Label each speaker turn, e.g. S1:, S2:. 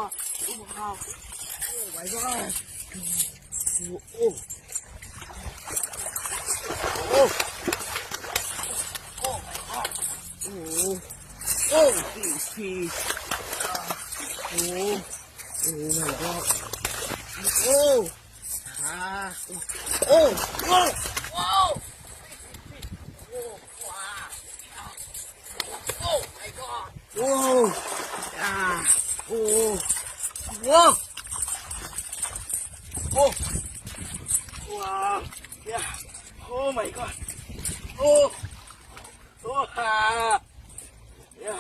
S1: god. Oh wow. Oh my god. Oh. Oh. Oh. Oh my god. Oh. Oh, peace. Oh. Oh my god. Oh. Ah. Oh. Whoa. Whoa. Oh. Wow. Oh my god. Whoa. Ah. Oh. Whoa. Oh. Wow. Yeah. Oh my god. Oh. Oh. Ah. Yeah.